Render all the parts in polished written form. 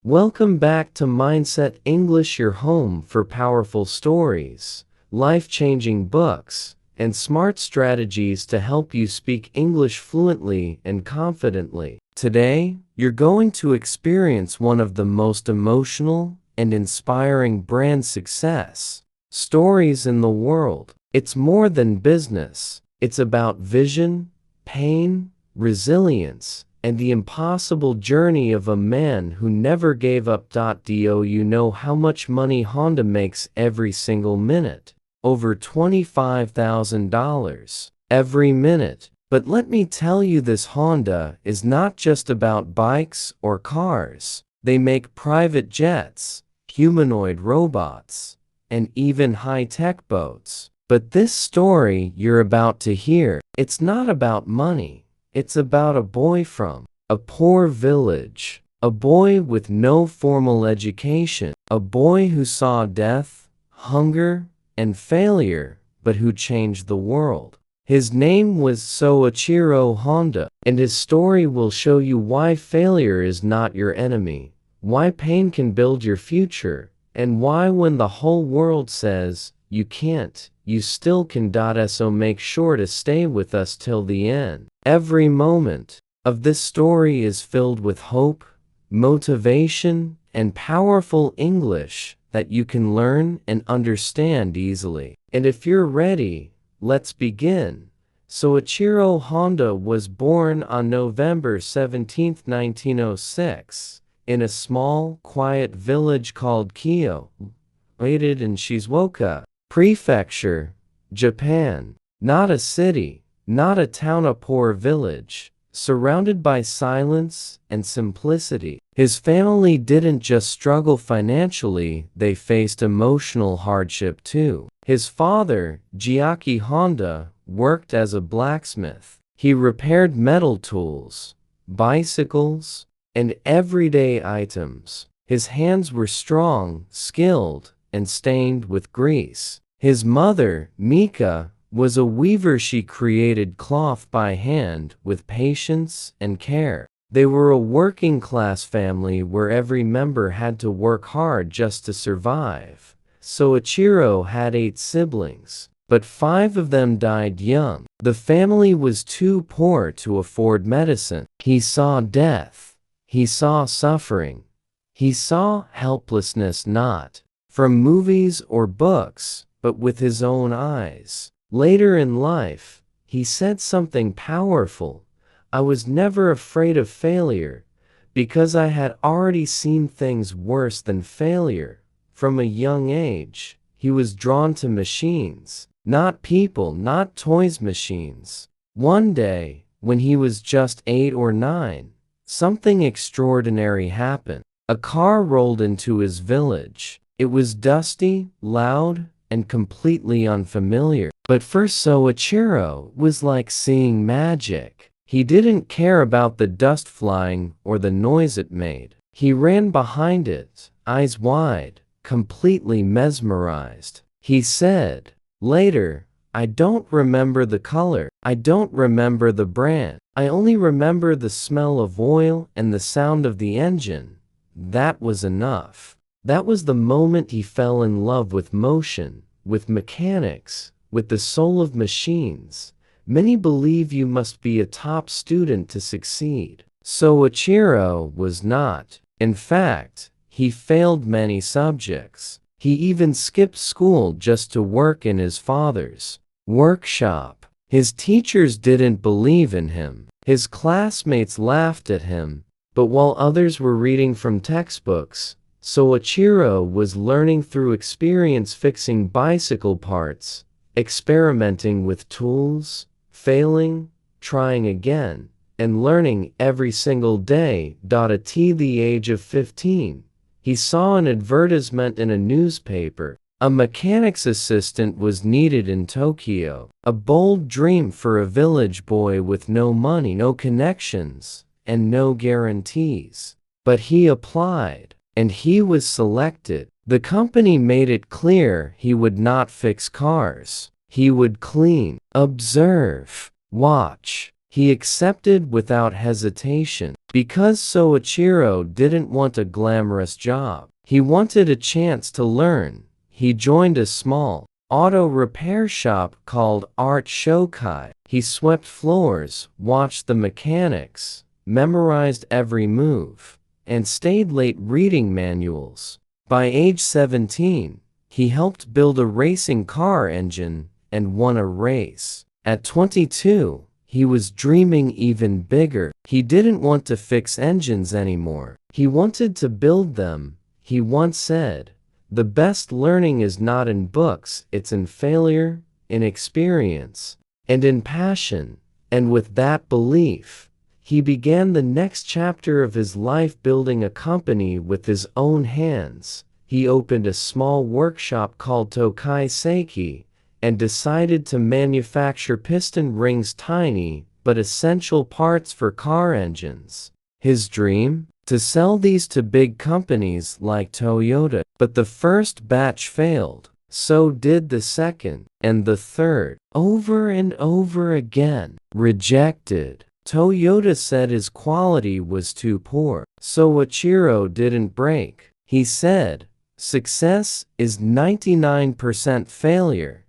Welcome back to Mindset English, your home for powerful stories, life-changing books, and smart strategies to help you speak English fluently and confidently. Today, you're going to experience one of the most emotional and inspiring brand success stories in the world. It's more than business. It's about vision, pain, resilience, and the impossible journey of a man who never gave up. Do you know how much money Honda makes every single minute? Over $25,000 every minute. But let me tell you, this Honda is not just about bikes or cars. They make private jets, humanoid robots, and even high-tech boats. But this story you're about to hear, it's not about money. It's about a boy from a poor village, a boy with no formal education, a boy who saw death, hunger, and failure, but who changed the world. His name was Soichiro Honda, and his story will show you why failure is not your enemy, why pain can build your future, and why when the whole world says you can't, you still can. So make sure to stay with us till the end. Every moment of this story is filled with hope, motivation, and powerful English that you can learn and understand easily. And if you're ready, let's begin. Soichiro Honda was born on November 17, 1906, in a small, quiet village called Kyo, located in Shizuoka Prefecture, Japan. Not a city, not a town, a poor village, surrounded by silence and simplicity. His family didn't just struggle financially, they faced emotional hardship too. His father, Soichiro Honda, worked as a blacksmith. He repaired metal tools, bicycles, and everyday items. His hands were strong, skilled, and stained with grease. His mother, Mika, was a weaver. She created cloth by hand with patience and care. They were a working-class family where every member had to work hard just to survive. Soichiro had 8 siblings, but 5 of them died young. The family was too poor to afford medicine. He saw death. He saw suffering. He saw helplessness, not from movies or books, but with his own eyes. Later in life, he said something powerful. I was never afraid of failure, because I had already seen things worse than failure. From a young age, he was drawn to machines, not people, not toys, machines. One day, when he was just 8 or 9, something extraordinary happened. A car rolled into his village. It was dusty, loud, and completely unfamiliar. But for Soichiro, it was like seeing magic. He didn't care about the dust flying or the noise it made. He ran behind it, eyes wide, completely mesmerized. He said, later, I don't remember the color. I don't remember the brand. I only remember the smell of oil and the sound of the engine. That was enough. That was the moment he fell in love with motion, with mechanics, with the soul of machines. Many believe you must be a top student to succeed. Soichiro was not. In fact, he failed many subjects. He even skipped school just to work in his father's workshop. His teachers didn't believe in him. His classmates laughed at him. But while others were reading from textbooks, Soichiro was learning through experience, fixing bicycle parts, experimenting with tools, failing, trying again, and learning every single day. At the age of 15, he saw an advertisement in a newspaper. A mechanic's assistant was needed in Tokyo. A bold dream for a village boy with no money, no connections, and no guarantees. But he applied, and he was selected. The company made it clear he would not fix cars. He would clean, observe, watch. He accepted without hesitation. Because Soichiro didn't want a glamorous job. He wanted a chance to learn. He joined a small auto repair shop called Art Shokai. He swept floors, watched the mechanics, memorized every move, and stayed late reading manuals. By age 17, he helped build a racing car engine and won a race. At 22, he was dreaming even bigger. He didn't want to fix engines anymore. He wanted to build them. He once said, "The best learning is not in books, it's in failure, in experience, and in passion." And with that belief, he began the next chapter of his life building a company with his own hands. He opened a small workshop called Tokai Seiki and decided to manufacture piston rings, tiny but essential parts for car engines. His dream? To sell these to big companies like Toyota. But the first batch failed. So did the second, and the third. Over and over again. Rejected. Toyota said his quality was too poor. Soichiro didn't break. He said, "Success is 99% failure."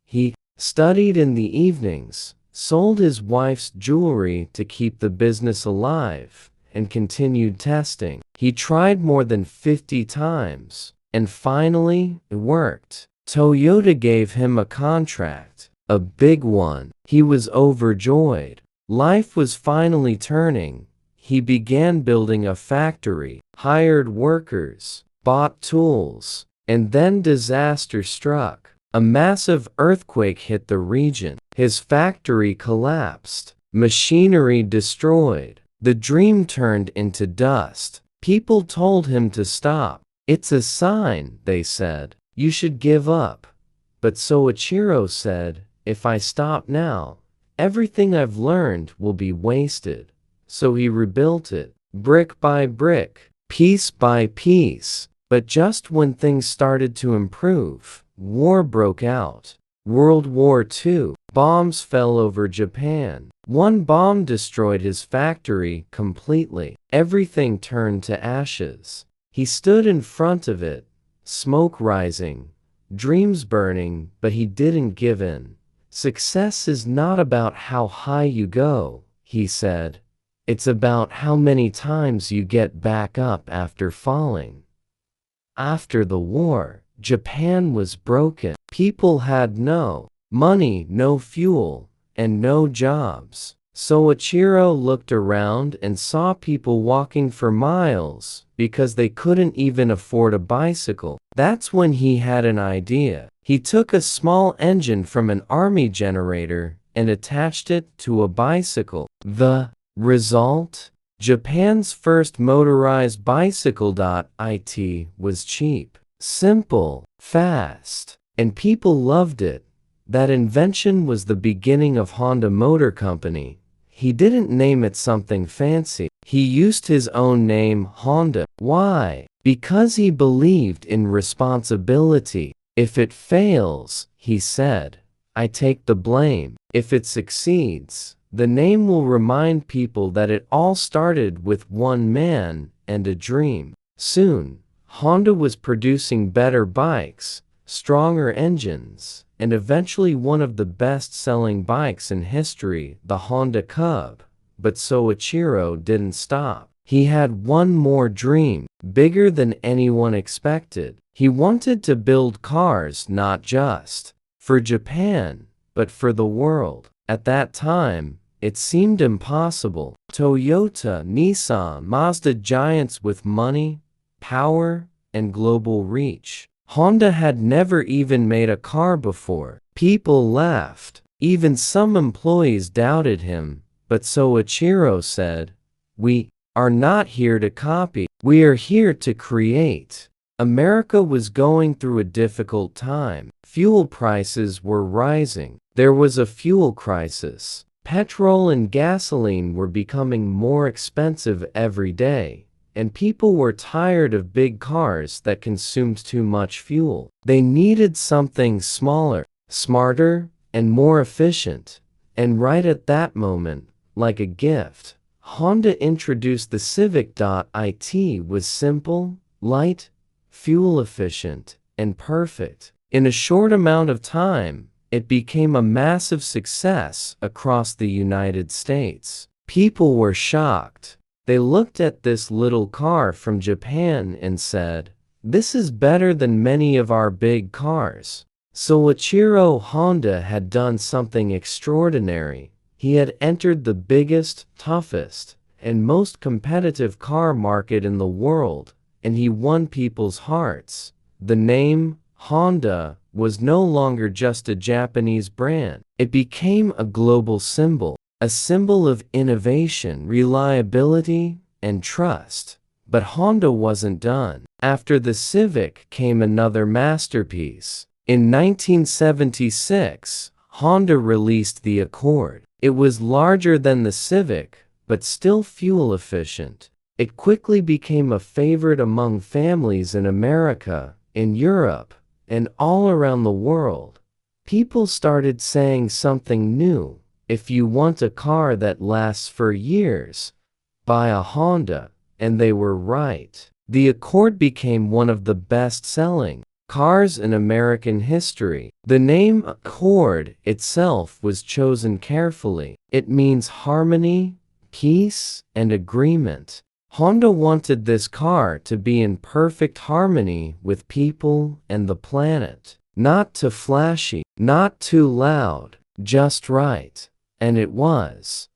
He studied in the evenings, sold his wife's jewelry to keep the business alive, and continued testing. He tried more than 50 times, and finally, it worked. Toyota gave him a contract, a big one. He was overjoyed. Life was finally turning. He began building a factory, hired workers, bought tools, and then disaster struck. A massive earthquake hit the region. His factory collapsed. Machinery destroyed. The dream turned into dust. People told him to stop. "It's a sign," they said. "You should give up." But Soichiro said, "If I stop now, everything I've learned will be wasted." So he rebuilt it, brick by brick, piece by piece. But just when things started to improve, war broke out. World War II. Bombs fell over Japan. One bomb destroyed his factory completely. Everything turned to ashes. He stood in front of it, smoke rising, dreams burning, but he didn't give in. "Success is not about how high you go," he said. "It's about how many times you get back up after falling." After the war, Japan was broken. People had no money, no fuel, and no jobs. Soichiro looked around and saw people walking for miles because they couldn't even afford a bicycle. That's when he had an idea. He took a small engine from an army generator and attached it to a bicycle. The result? Japan's first motorized bicycle. It was cheap, simple, fast, and people loved it. That invention was the beginning of Honda Motor Company. He didn't name it something fancy. He used his own name, Honda. Why? Because he believed in responsibility. "If it fails," he said, "I take the blame. If it succeeds, the name will remind people that it all started with one man and a dream." Soon, Honda was producing better bikes, stronger engines, and eventually one of the best-selling bikes in history, the Honda Cub. But Soichiro didn't stop. He had one more dream, bigger than anyone expected. He wanted to build cars not just for Japan, but for the world. At that time, it seemed impossible. Toyota, Nissan, Mazda, giants with money, power, and global reach. Honda had never even made a car before. People laughed. Even some employees doubted him. But Soichiro said, "We are not here to copy. We are here to create." America was going through a difficult time. Fuel prices were rising. There was a fuel crisis. Petrol and gasoline were becoming more expensive every day, and people were tired of big cars that consumed too much fuel. They needed something smaller, smarter, and more efficient. And right at that moment, like a gift. Honda introduced the Civic. It was simple, light, fuel efficient, and perfect. In a short amount of time, it became a massive success across the United States. People were shocked. They looked at this little car from Japan and said, "This is better than many of our big cars." Soichiro Honda had done something extraordinary. He had entered the biggest, toughest, and most competitive car market in the world, and he won people's hearts. The name, Honda, was no longer just a Japanese brand. It became a global symbol, a symbol of innovation, reliability, and trust. But Honda wasn't done. After the Civic came another masterpiece. In 1976, Honda released the Accord. It was larger than the Civic, but still fuel efficient. It quickly became a favorite among families in America, in Europe, and all around the world. People started saying something new. If you want a car that lasts for years, buy a Honda. And they were right. The Accord became one of the best-selling cars in American history. The name Accord itself was chosen carefully. It means harmony, peace, and agreement. Honda wanted this car to be in perfect harmony with people and the planet. Not too flashy, not too loud, just right. And it was.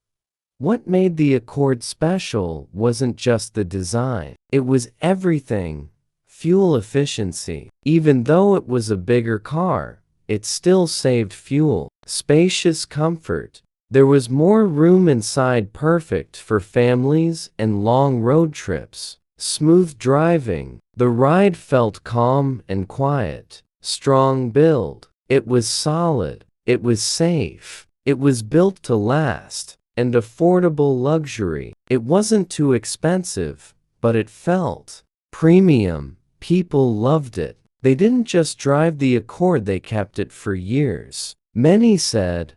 What made the Accord special wasn't just the design. It was everything. Fuel efficiency. Even though it was a bigger car, it still saved fuel. Spacious comfort. There was more room inside, perfect for families and long road trips. Smooth driving. The ride felt calm and quiet. Strong build. It was solid. It was safe. It was built to last. And affordable luxury. It wasn't too expensive, but it felt premium. People loved it. They didn't just drive the Accord, they kept it for years. Many said,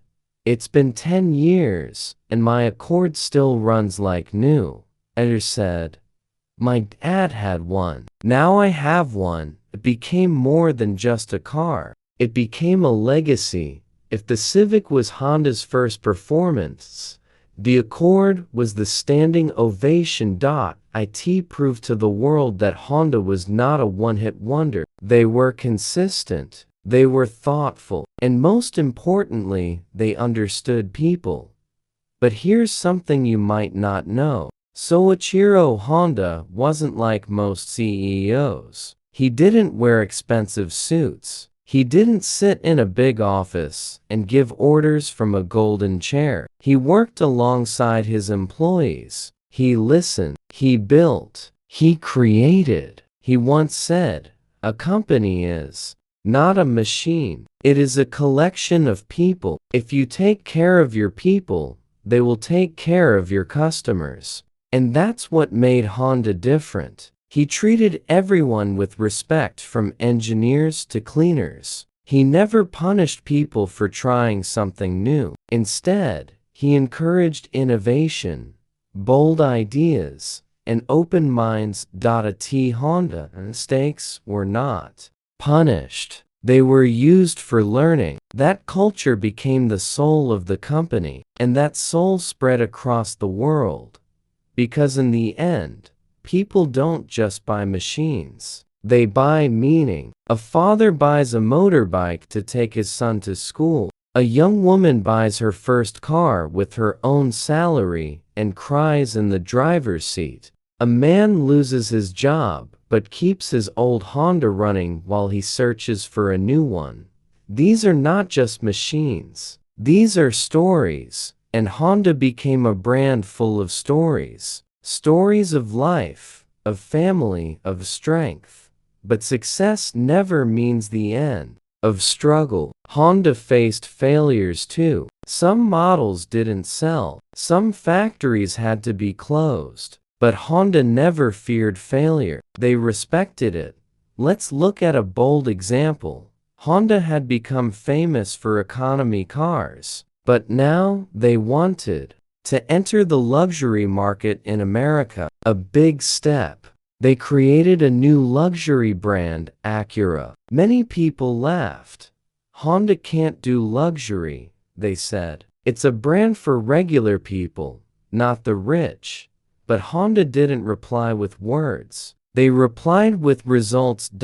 "It's been 10 years, and my Accord still runs like new." Others said, "My dad had one. Now I have one." It became more than just a car. It became a legacy. If the Civic was Honda's first performance, the Accord was the standing ovation. It proved to the world that Honda was not a one-hit wonder. They were consistent, they were thoughtful, and most importantly, they understood people. But here's something you might not know. Soichiro Honda wasn't like most CEOs. He didn't wear expensive suits. He didn't sit in a big office and give orders from a golden chair. He worked alongside his employees. He listened. He built. He created. He once said, "A company is not a machine. It is a collection of people. If you take care of your people, they will take care of your customers." And that's what made Honda different. He treated everyone with respect, from engineers to cleaners. He never punished people for trying something new. Instead, he encouraged innovation, bold ideas, and open minds. Honda mistakes were not punished. They were used for learning. That culture became the soul of the company, and that soul spread across the world. Because in the end, people don't just buy machines. They buy meaning. A father buys a motorbike to take his son to school. A young woman buys her first car with her own salary and cries in the driver's seat. A man loses his job but keeps his old Honda running while he searches for a new one. These are not just machines. These are stories, and Honda became a brand full of stories. Stories of life, of family, of strength. But success never means the end of struggle. Honda faced failures too. Some models didn't sell. Some factories had to be closed. But Honda never feared failure. They respected it. Let's look at a bold example. Honda had become famous for economy cars. But now they wanted to enter the luxury market in America. A big step. They created a new luxury brand, Acura. Many people laughed. Honda can't do luxury, they said. It's a brand for regular people, not the rich. But Honda didn't reply with words. They replied with results. In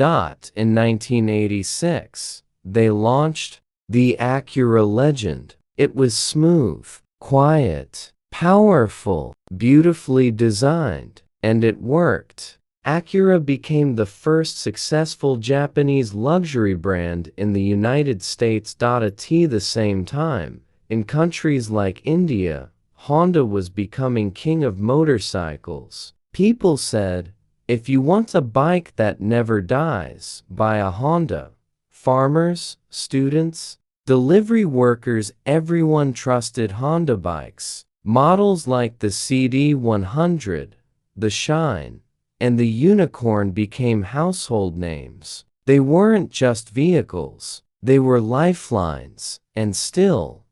1986, they launched the Acura Legend. It was smooth, quiet, powerful, beautifully designed, and it worked. Acura became the first successful Japanese luxury brand in the United States. At the same time, in countries like India, Honda was becoming king of motorcycles. People said, if you want a bike that never dies, buy a Honda. Farmers, students, delivery workers, everyone trusted Honda bikes. Models like the CD100, the Shine, and the Unicorn became household names. They weren't just vehicles, they were lifelines. And still,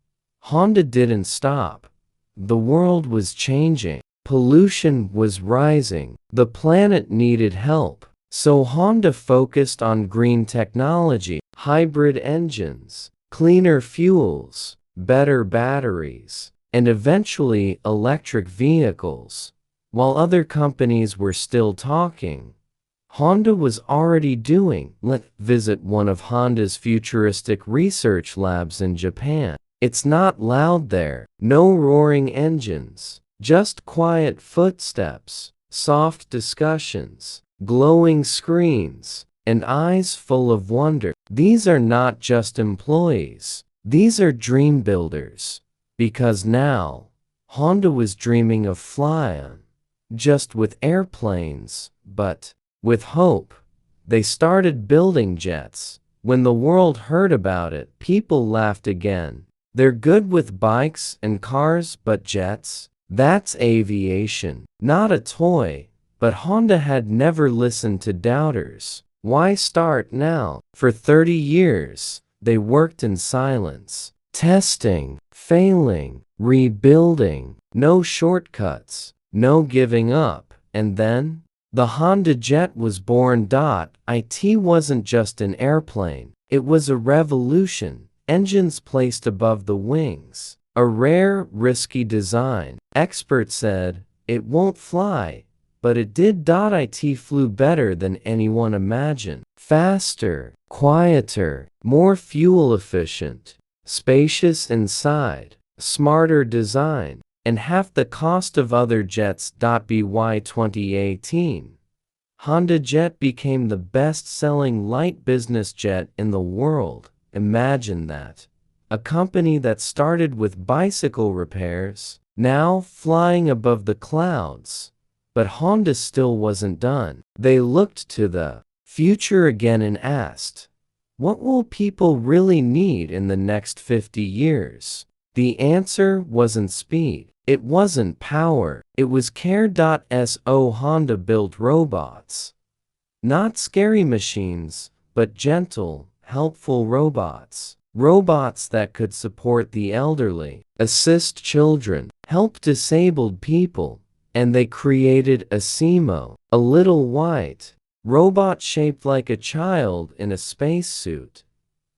Honda didn't stop. The world was changing. Pollution was rising. The planet needed help. So Honda focused on green technology, hybrid engines, cleaner fuels, better batteries, and eventually electric vehicles. While other companies were still talking, Honda was already doing. Let's visit one of Honda's futuristic research labs in Japan. It's not loud there. No roaring engines. Just quiet footsteps, soft discussions, glowing screens, and eyes full of wonder. These are not just employees. These are dream builders. Because now, Honda was dreaming of flying. Just with airplanes, but with hope. They started building jets. When the world heard about it, people laughed again. They're good with bikes and cars, but jets? That's aviation, not a toy. But Honda had never listened to doubters. Why start now? For 30 years, they worked in silence. Testing, failing, rebuilding, no shortcuts, no giving up. And then, the Honda Jet was born. It wasn't just an airplane, it was a revolution. Engines placed above the wings. A rare, risky design. Experts said, it won't fly. But it did. It flew better than anyone imagined. Faster, quieter, more fuel efficient, spacious inside, smarter design, and half the cost of other jets. By 2018, Honda Jet became the best-selling light business jet in the world. Imagine that. A company that started with bicycle repairs, now flying above the clouds. But Honda still wasn't done. They looked to the future again and asked, what will people really need in the next 50 years? The answer wasn't speed. It wasn't power. It was care. So Honda built robots. Not scary machines, but gentle, helpful robots. Robots that could support the elderly, assist children, help disabled people. And they created a Simo, a little white robot shaped like a child in a spacesuit.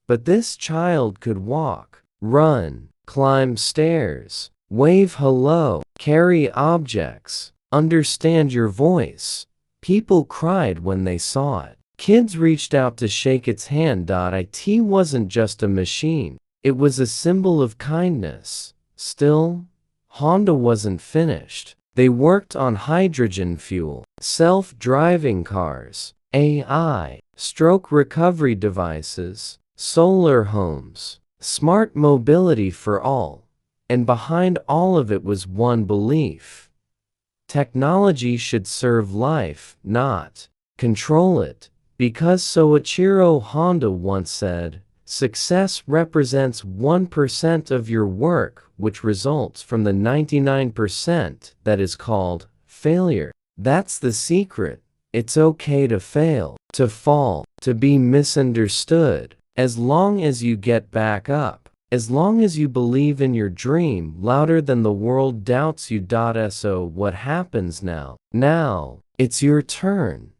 But this child could walk, run, climb stairs, wave hello, carry objects, understand your voice. People cried when they saw it. Kids reached out to shake its hand. It wasn't just a machine, it was a symbol of kindness. Still, Honda wasn't finished. They worked on hydrogen fuel, self-driving cars, AI, stroke recovery devices, solar homes, smart mobility for all. And behind all of it was one belief. Technology should serve life, not control it. Because Soichiro Honda once said, success represents 1% of your work, which results from the 99% that is called failure. That's the secret. It's okay to fail, to fall, to be misunderstood, as long as you get back up. As long as you believe in your dream louder than the world doubts you. So what happens now? Now, it's your turn.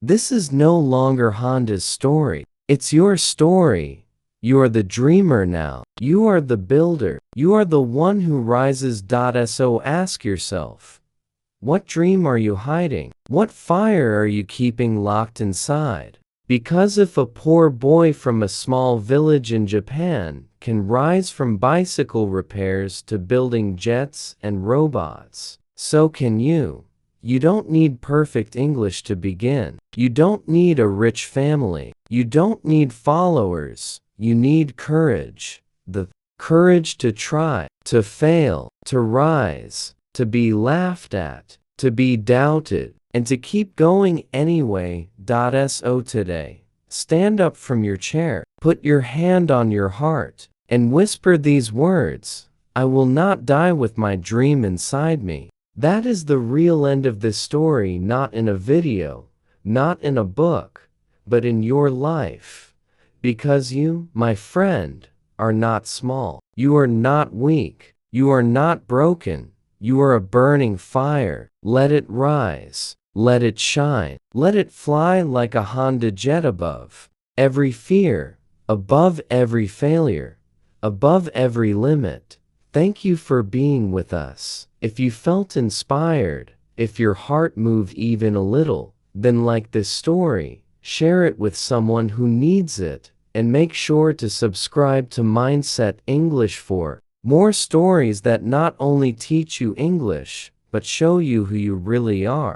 This is no longer Honda's story. It's your story. You are the dreamer now. You are the builder. You are the one who rises. So ask yourself, what dream are you hiding? What fire are you keeping locked inside? Because if a poor boy from a small village in Japan can rise from bicycle repairs to building jets and robots, so can you. You don't need perfect English to begin. You don't need a rich family. You don't need followers. You need courage. The courage to try, to fail, to rise, to be laughed at, to be doubted, and to keep going anyway. So today, stand up from your chair, put your hand on your heart, and whisper these words: I will not die with my dream inside me. That is the real end of this story, not in a video, not in a book, but in your life. Because you, my friend, are not small. You are not weak. You are not broken. You are a burning fire. Let it rise. Let it shine. Let it fly like a Honda jet above every fear, above every failure, above every limit. Thank you for being with us. If you felt inspired, if your heart moved even a little, then like this story, share it with someone who needs it, and make sure to subscribe to Mindset English for more stories that not only teach you English, but show you who you really are.